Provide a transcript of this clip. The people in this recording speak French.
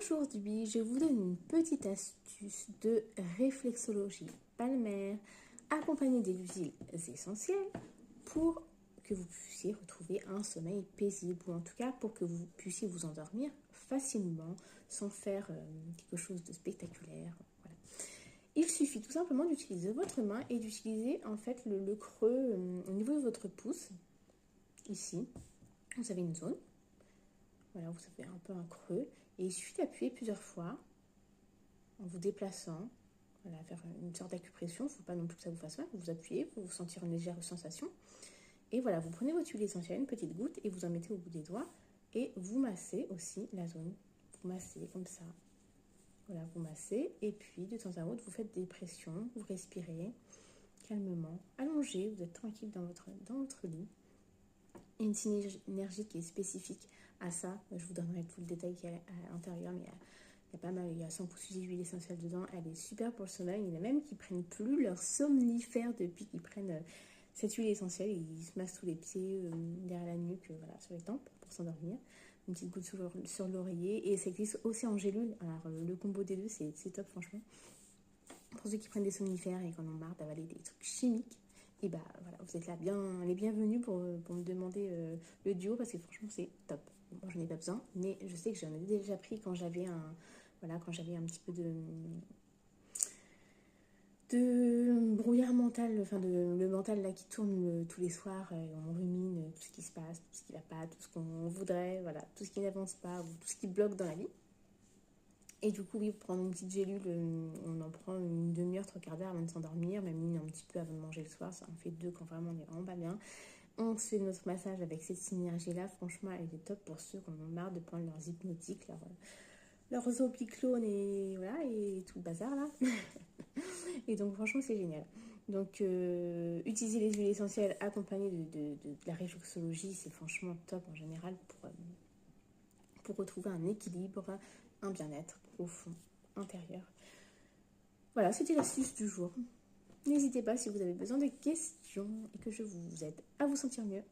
Aujourd'hui, je vous donne une petite astuce de réflexologie palmaire accompagnée des huiles essentielles pour que vous puissiez retrouver un sommeil paisible ou en tout cas pour que vous puissiez vous endormir facilement sans faire quelque chose de spectaculaire. Voilà. Il suffit tout simplement d'utiliser votre main et d'utiliser en fait le creux au niveau de votre pouce. Ici, vous avez une zone. Voilà, vous avez un peu un creux. Et il suffit d'appuyer plusieurs fois en vous déplaçant, voilà, faire une sorte d'acupression. Il ne faut pas non plus que ça vous fasse mal. Vous appuyez pour vous sentir une légère sensation. Et voilà, vous prenez votre huile essentielle, une petite goutte, et vous en mettez au bout des doigts. Et vous massez aussi la zone. Vous massez comme ça. Voilà, vous massez. Et puis, de temps à autre, vous faites des pressions. Vous respirez calmement. Allongé, vous êtes tranquille dans votre lit. Et une synergie qui est spécifique à ça. Je vous donnerai tout le détail qui est à l'intérieur, mais il y a pas mal, il y a 100% d'huile essentielle dedans. Elle est super pour le sommeil. Il y en a même qui prennent plus leur somnifère depuis qu'ils prennent cette huile essentielle. Ils se massent sous les pieds, derrière la nuque, voilà, sur les tempes pour s'endormir. Une petite goutte sur l'oreiller. Et ça existe aussi en gélule. Alors le combo des deux, c'est top franchement. Pour ceux qui prennent des somnifères et qui en ont marre d'avaler des trucs chimiques. Et bah voilà, vous êtes là les bienvenus pour me demander le duo parce que franchement c'est top. Moi j'en ai pas besoin, mais je sais que j'en ai déjà pris quand j'avais quand j'avais un petit peu de brouillard mental, enfin le mental là qui tourne tous les soirs, on rumine tout ce qui se passe, tout ce qui va pas, tout ce qu'on voudrait, voilà, tout ce qui n'avance pas ou tout ce qui bloque dans la vie. Et du coup, oui, prendre une petite gélule, on en prend une demi-heure, trois quarts d'heure avant de s'endormir, même une un petit peu avant de manger le soir, ça en fait deux quand vraiment on est vraiment pas bien. On se fait notre massage avec cette synergie-là, franchement, elle est top pour ceux qui en ont marre de prendre leurs hypnotiques, leurs zopiclones et voilà, et tout le bazar là. Et donc franchement, c'est génial. Donc, utiliser les huiles essentielles accompagnées de la réflexologie, c'est franchement top en général pour retrouver un équilibre, un bien-être profond, intérieur. Voilà, c'était l'astuce du jour. N'hésitez pas si vous avez besoin de questions et que je vous aide à vous sentir mieux.